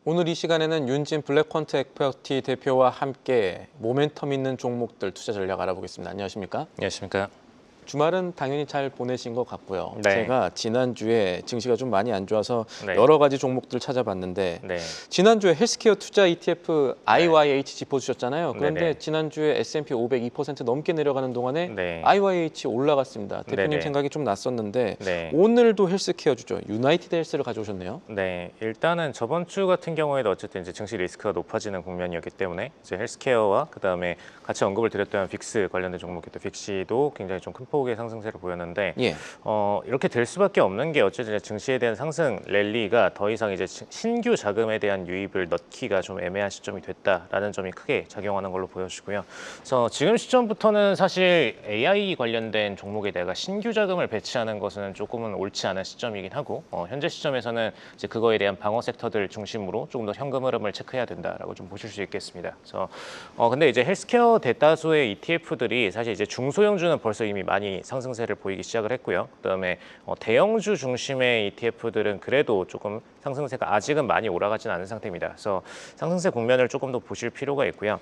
오늘 이 시간에는 윤진 블랙퀀트 에쿼티 대표와 함께 모멘텀 있는 종목들 투자 전략 알아보겠습니다. 안녕하십니까? 안녕하십니까? 주말은 당연히 잘 보내신 것 같고요. 네. 제가 지난주에 증시가 좀 많이 안 좋아서 네. 여러 가지 종목들 찾아봤는데 네. 지난주에 헬스케어 투자 ETF IYH 짚어주셨잖아요. 그런데 네네. 지난주에 S&P 500 2% 넘게 내려가는 동안에 네. IYH 올라갔습니다. 대표님 네네. 생각이 좀 났었는데 네. 오늘도 헬스케어 주죠. 유나이티드 헬스를 가져오셨네요. 네, 일단은 저번 주 같은 경우에도 어쨌든 이제 증시 리스크가 높아지는 국면이었기 때문에 이제 헬스케어와 그다음에 같이 언급을 드렸던 빅스 관련된 종목이었던 빅시도 굉장히 좀 큰 폭의 상승세를 보였는데 예. 이렇게 될 수밖에 없는 게 어쨌든 증시에 대한 상승 랠리가 더 이상 이제 신규 자금에 대한 유입을 넣기가 좀 애매한 시점이 됐다라는 점이 크게 작용하는 걸로 보여지고요. 그래서 지금 시점부터는 사실 AI 관련된 종목에다가 신규 자금을 배치하는 것은 조금은 옳지 않은 시점이긴 하고 현재 시점에서는 이제 그거에 대한 방어 섹터들 중심으로 조금 더 현금 흐름을 체크해야 된다라고 좀 보실 수 있겠습니다. 그래서 근데 이제 헬스케어 대다수의 ETF들이 사실 이제 중소형주는 벌써 이미 많이 상승세를 보이기 시작을 했고요. 그다음에 대형주 중심의 ETF들은 그래도 조금 상승세가 아직은 많이 올라가지는 않은 상태입니다. 그래서 상승세 국면을 조금 더 보실 필요가 있고요.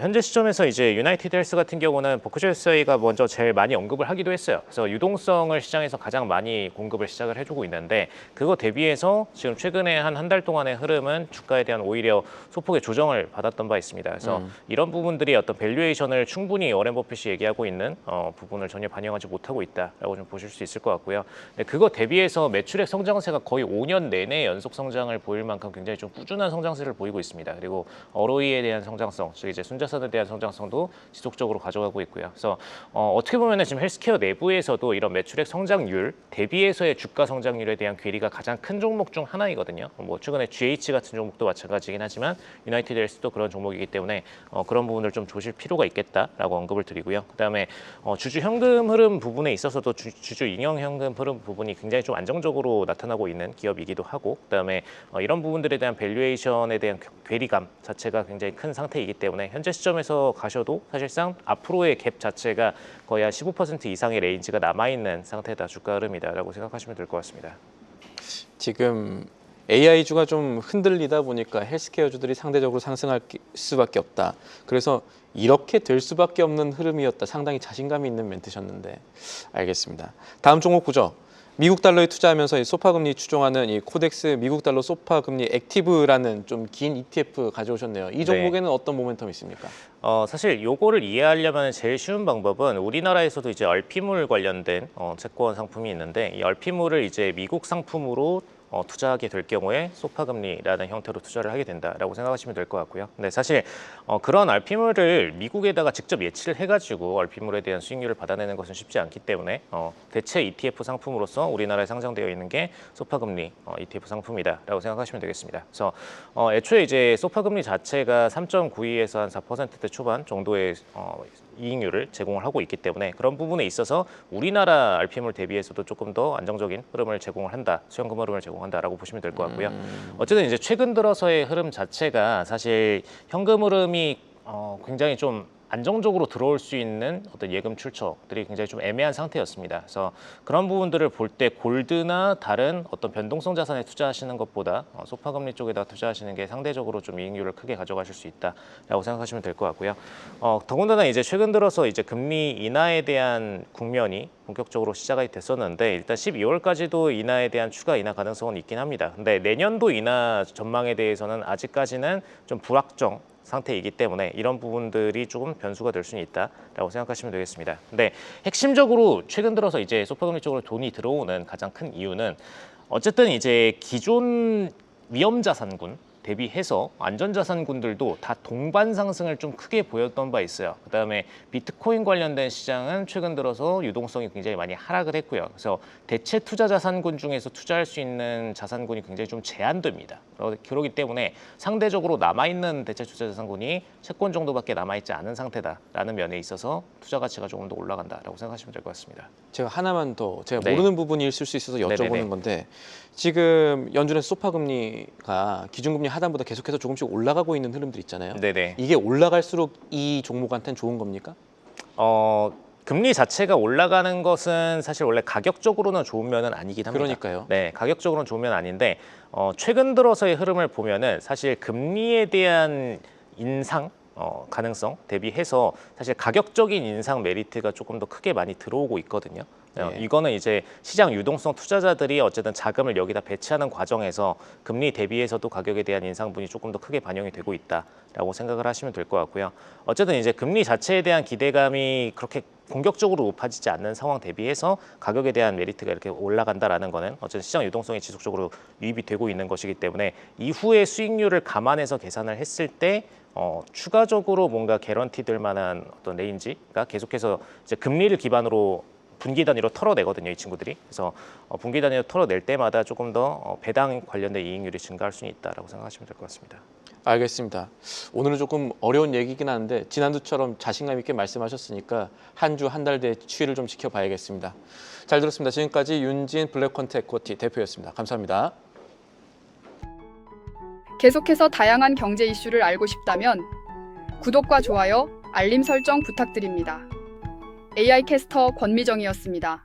현재 시점에서 이제 유나이티드 헬스 같은 경우는 버크셔스하이가 먼저 제일 많이 언급을 하기도 했어요. 그래서 유동성을 시장에서 가장 많이 공급을 시작을 해주고 있는데 그거 대비해서 지금 최근에 한 달 동안의 흐름은 주가에 대한 오히려 소폭의 조정을 받았던 바 있습니다. 그래서 이런 부분들이 어떤 밸류에이션을 충분히 워렌 버핏이 얘기하고 있는 부분을 전혀 반영하지 못하고 있다라고 좀 보실 수 있을 것 같고요. 그거 대비해서 매출액 성장세가 거의 5년 내내 연속 성장을 보일 만큼 굉장히 좀 꾸준한 성장세를 보이고 있습니다. 그리고 ROE에 대한 성장성, 즉 이제 순자산에 대한 성장성도 지속적으로 가져가고 있고요. 그래서 어떻게 보면 지금 헬스케어 내부에서도 이런 매출액 성장률 대비해서의 주가 성장률에 대한 괴리가 가장 큰 종목 중 하나이거든요. 뭐 최근에 GH 같은 종목도 마찬가지긴 하지만 유나이티드 헬스도 그런 종목이기 때문에 그런 부분을 좀 조실 필요가 있겠다라고 언급을 드리고요. 그다음에 주주 현금 흐름 부분에 있어서도 주주 잉여 현금 흐름 부분이 굉장히 좀 안정적으로 나타나고 있는 기업이기도 하고 그다음에 이런 부분들에 대한 밸류에이션에 대한 괴리감 자체가 굉장히 큰 상태이기 때문에 현재 시점에서 가셔도 사실상 앞으로의 갭 자체가 거의 한 15% 이상의 레인지가 남아있는 상태다 주가 흐름이다라고 생각하시면 될 것 같습니다. 지금 AI주가 좀 흔들리다 보니까 헬스케어주들이 상대적으로 상승할 수밖에 없다. 그래서 이렇게 될 수밖에 없는 흐름이었다. 상당히 자신감이 있는 멘트셨는데 알겠습니다. 다음 종목 보죠. 미국 달러에 투자하면서 이 소파 금리 추종하는 이 코덱스 미국 달러 소파 금리 액티브라는 좀 긴 ETF 가져오셨네요. 이 종목에는 어떤 모멘텀이 있습니까? 사실 요거를 이해하려면 제일 쉬운 방법은 우리나라에서도 이제 얼피물 관련된 채권 상품이 있는데 이 얼피물을 이제 미국 상품으로 투자하게 될 경우에 소파 금리라는 형태로 투자를 하게 된다라고 생각하시면 될 것 같고요. 근데 사실 그런 얼피물을 미국에다가 직접 예치를 해가지고 얼피물에 대한 수익률을 받아내는 것은 쉽지 않기 때문에 대체 ETF 상품으로서 우리나라에 상장되어 있는 게 소파 금리 ETF 상품이다라고 생각하시면 되겠습니다. 그래서 애초에 이제 소파 금리 자체가 3.92에서 한 4%대 초반 정도의 이익률을 제공을 하고 있기 때문에 그런 부분에 있어서 우리나라 RPM을 대비해서도 조금 더 안정적인 흐름을 제공을 한다, 수익금 흐름을 제공한다라고 보시면 될 것 같고요. 어쨌든 이제 최근 들어서의 흐름 자체가 사실 현금 흐름이 굉장히 좀 안정적으로 들어올 수 있는 어떤 예금 출처들이 굉장히 좀 애매한 상태였습니다. 그래서 그런 부분들을 볼 때 골드나 다른 어떤 변동성 자산에 투자하시는 것보다 소파 금리 쪽에다 투자하시는 게 상대적으로 좀 이익률을 크게 가져가실 수 있다라고 생각하시면 될 것 같고요. 더군다나 이제 최근 들어서 이제 금리 인하에 대한 국면이 본격적으로 시작이 됐었는데 일단 12월까지도 인하에 대한 추가 인하 가능성은 있긴 합니다. 근데 내년도 인하 전망에 대해서는 아직까지는 좀 불확정 상태이기 때문에 이런 부분들이 조금 변수가 될 수는 있다라고 생각하시면 되겠습니다. 근데 핵심적으로 최근 들어서 이제 소파금리 쪽으로 돈이 들어오는 가장 큰 이유는 어쨌든 이제 기존 위험자산군 대비해서 안전자산군들도 다 동반 상승을 좀 크게 보였던 바 있어요. 그다음에 비트코인 관련된 시장은 최근 들어서 유동성이 굉장히 많이 하락을 했고요. 그래서 대체 투자 자산군 중에서 투자할 수 있는 자산군이 굉장히 좀 제한됩니다. 그렇기 때문에 상대적으로 남아있는 대체 투자 자산군이 채권 정도밖에 남아있지 않은 상태다라는 면에 있어서 투자 가치가 조금 더 올라간다라고 생각하시면 될 것 같습니다. 제가 하나만 더 제가 네. 모르는 부분이 있을 수 있어서 여쭤보는 네네네. 건데 지금 연준에서 소파 금리가 기준금리 하단보다 계속해서 조금씩 올라가고 있는 흐름들 있잖아요. 네네. 이게 올라갈수록 이 종목한테는 좋은 겁니까? 금리 자체가 올라가는 것은 사실 원래 가격적으로는 좋은 면은 아니긴 합니다. 그러니까요. 네, 가격적으로는 좋은 면은 아닌데 최근 들어서의 흐름을 보면은 사실 금리에 대한 인상 가능성 대비해서 사실 가격적인 인상 메리트가 조금 더 크게 많이 들어오고 있거든요. 네. 이거는 이제 시장 유동성 투자자들이 어쨌든 자금을 여기다 배치하는 과정에서 금리 대비해서도 가격에 대한 인상분이 조금 더 크게 반영이 되고 있다라고 생각을 하시면 될 것 같고요. 어쨌든 이제 금리 자체에 대한 기대감이 그렇게 공격적으로 높아지지 않는 상황 대비해서 가격에 대한 메리트가 이렇게 올라간다라는 거는 어쨌든 시장 유동성이 지속적으로 유입이 되고 있는 것이기 때문에 이후의 수익률을 감안해서 계산을 했을 때 추가적으로 뭔가 개런티될 만한 어떤 레인지가 계속해서 이제 금리를 기반으로 분기 단위로 털어내거든요, 이 친구들이. 그래서 분기 단위로 털어낼 때마다 조금 더 배당 관련된 이익률이 증가할 수 있다라고 생각하시면 될 것 같습니다. 알겠습니다. 오늘은 조금 어려운 얘기긴 한데 지난주처럼 자신감 있게 말씀하셨으니까 한 주 한 달 뒤의 추이를 좀 지켜봐야겠습니다. 잘 들었습니다. 지금까지 윤진 블랙퀀트 에코티 대표였습니다. 감사합니다. 계속해서 다양한 경제 이슈를 알고 싶다면 구독과 좋아요, 알림 설정 부탁드립니다. AI 캐스터 권미정이었습니다.